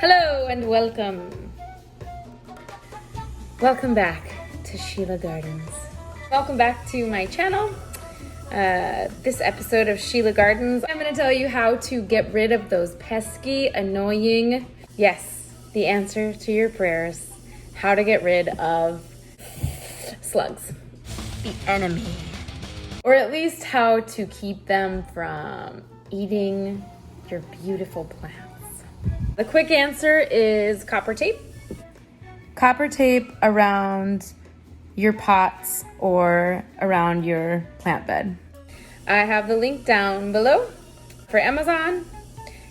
Hello and welcome. Welcome back to Sheela Gardens. Welcome back to my channel. This episode of Sheela Gardens, I'm going to tell you how to get rid of those pesky, annoying, yes, the answer to your prayers, how to get rid of slugs, the enemy, or at least how to keep them from eating your beautiful plants. The quick answer is copper tape. Copper tape around your pots or around your plant bed. I have the link down below for Amazon.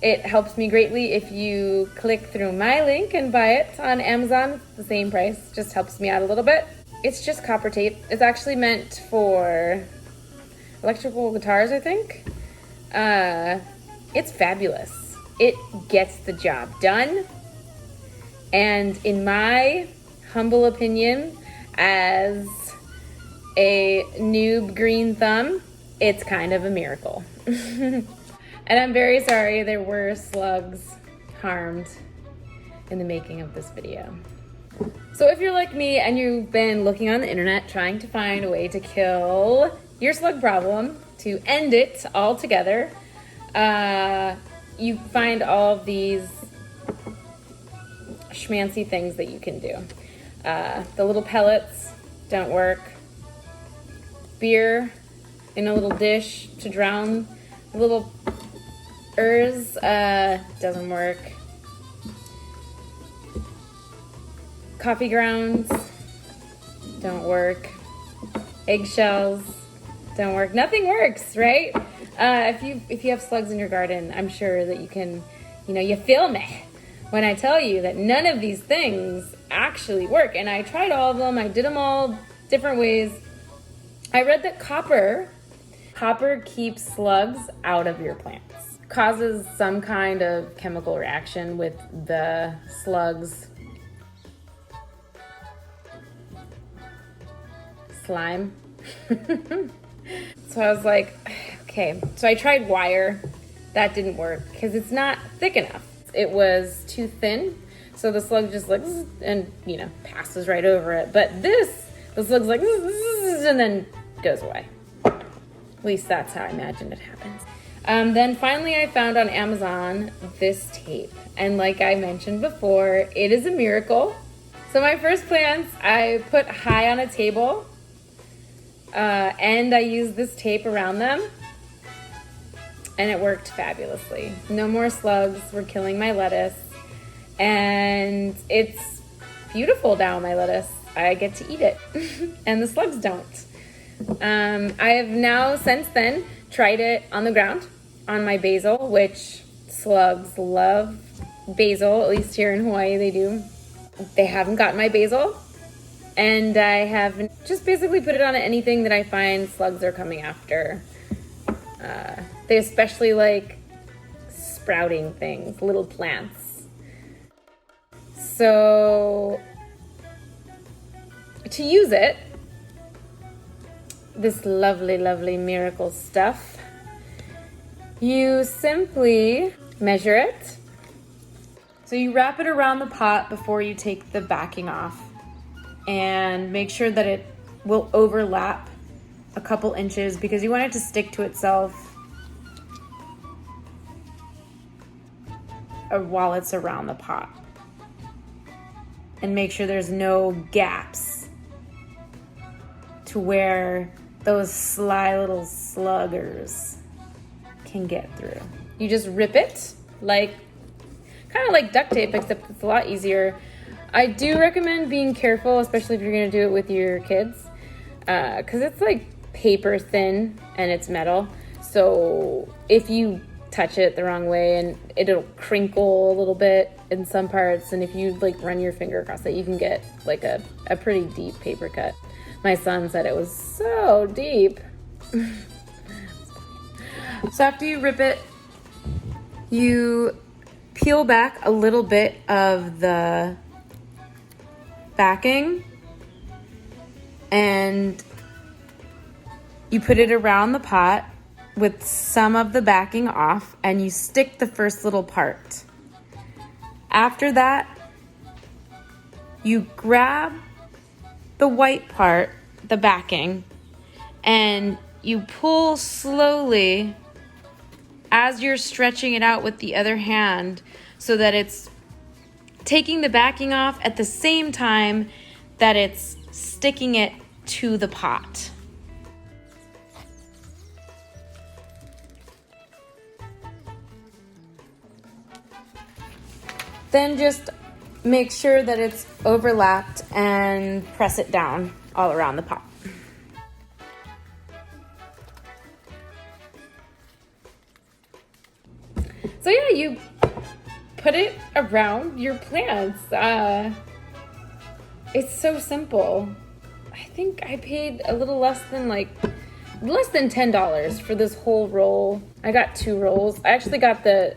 It helps me greatly if you click through my link and buy it on Amazon. It's the same price, just helps me out a little bit. It's just copper tape. It's actually meant for electrical guitars, I think. It's fabulous. It gets the job done. And in my humble opinion, as a noob green thumb, it's kind of a miracle. And I'm very sorry there were slugs harmed in the making of this video. So if you're like me and you've been looking on the internet trying to find a way to kill your slug problem, to end it altogether, you find all of these schmancy things that you can do. The little pellets don't work. Beer in a little dish to drown little doesn't work. Coffee grounds don't work. Eggshells don't work. Nothing works, right? If you have slugs in your garden, I'm sure that you can, you feel me when I tell you that none of these things actually work. And I tried all of them. I did them all different ways. I read that copper keeps slugs out of your plants. Causes some kind of chemical reaction with the slugs. Slime. So I was like, okay. So I tried wire. That didn't work because it's not thick enough. It was too thin. So the slug just like, and passes right over it. But the slug's like, and then goes away. At least that's how I imagined it happens. Then finally I found on Amazon this tape. And like I mentioned before, it is a miracle. So my first plants, I put high on a table. And I used this tape around them. And it worked fabulously. No more slugs were killing my lettuce. And it's beautiful now, my lettuce. I get to eat it. And the slugs don't. I have now, since then, tried it on the ground, on my basil, which slugs love basil, at least here in Hawaii they do. They haven't gotten my basil. And I have just basically put it on anything that I find slugs are coming after. They especially like sprouting things, little plants. So to use it, this lovely, lovely miracle stuff, you simply measure it. So you wrap it around the pot before you take the backing off and make sure that it will overlap a couple inches because you want it to stick to itself while it's around the pot. And make sure there's no gaps to where those sly little sluggers can get through. You just rip it kind of like duct tape, except it's a lot easier. I do recommend being careful, especially if you're gonna do it with your kids, because it's like paper thin and it's metal. So if you touch it the wrong way, and it'll crinkle a little bit in some parts, and if you run your finger across it, you can get a pretty deep paper cut. My son said it was so deep. So after you rip it, you peel back a little bit of the backing and you put it around the pot with some of the backing off, and you stick the first little part. After that, you grab the white part, the backing, and you pull slowly as you're stretching it out with the other hand so that it's taking the backing off at the same time that it's sticking it to the pot. Then just make sure that it's overlapped and press it down all around the pot. So yeah, you put it around your plants. It's so simple. I think I paid a little less than $10 for this whole roll. I got 2 rolls. I actually got the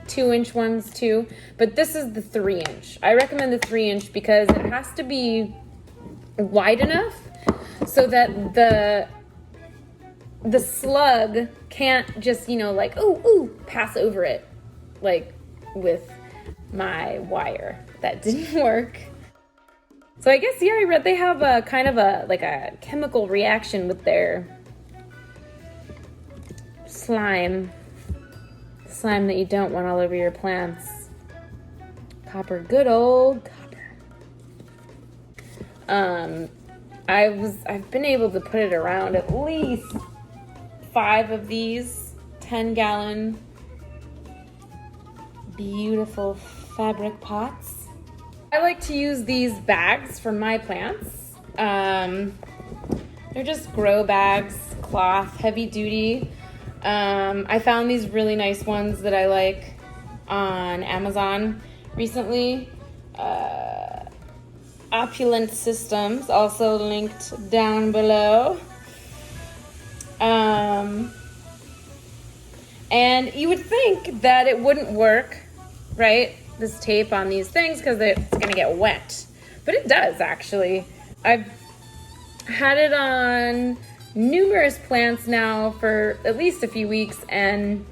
2-inch ones too, but this is the 3-inch. I recommend the 3-inch because it has to be wide enough so that the slug can't just, pass over it like with my wire. That didn't work. So I guess, yeah, I read they have a kind of a chemical reaction with their slime that you don't want all over your plants. Copper, good old copper. I've been able to put it around at least 5 of these 10-gallon beautiful fabric pots. I like to use these bags for my plants. They're just grow bags, cloth, heavy duty. I found these really nice ones that I like on Amazon recently. Opulent Systems, also linked down below. And you would think that it wouldn't work, right? This tape on these things because it's gonna get wet, but it does actually. I've had it on numerous plants now for at least a few weeks and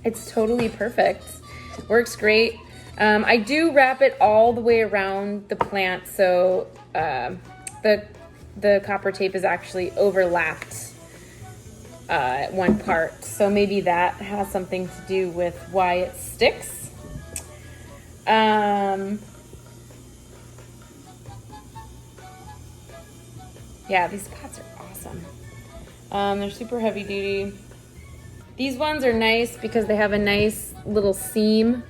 it's totally perfect. Works great. I do wrap it all the way around the plant so the copper tape is actually overlapped at one part, so maybe that has something to do with why it sticks. Yeah, these pots are awesome. They're super heavy duty. These ones are nice because they have a nice little seam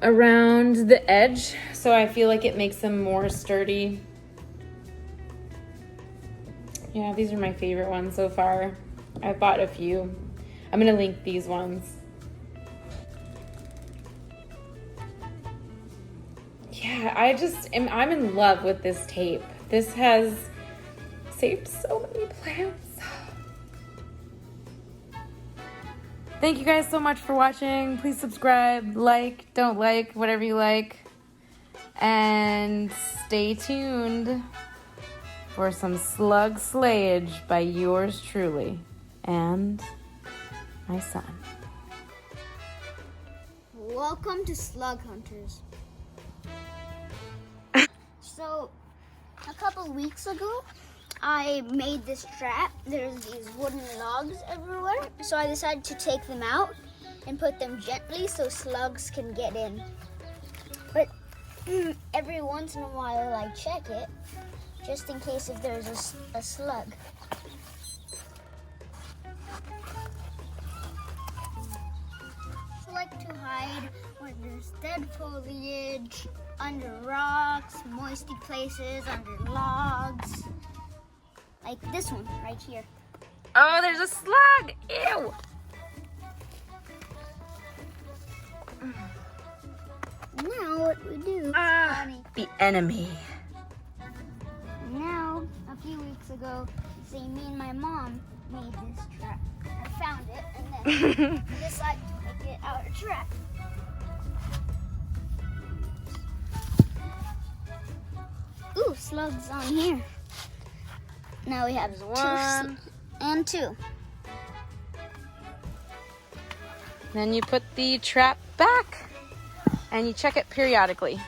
around the edge, so I feel like it makes them more sturdy. Yeah, these are my favorite ones so far. I've bought a few. I'm gonna link these ones. Yeah, I'm in love with this tape. This has saved so many plants. Thank you guys so much for watching. Please subscribe, like, don't like, whatever you like. And stay tuned for some slug slayage by yours truly and my son. Welcome to Slug Hunters. So, a couple weeks ago, I made this trap. There's these wooden logs everywhere, so I decided to take them out and put them gently so slugs can get in. But every once in a while I check it, just in case if there's a slug. I like to hide where there's dead foliage, under rocks, moisty places, under logs. Like this one right here. Oh, there's a slug! Ew! Now what we do, The enemy. Now, a few weeks ago, say me and my mom made this trap. I found it and then we decided to make it our trap. Ooh, slugs on here. Now we have one and 2. Then you put the trap back. and you check it periodically.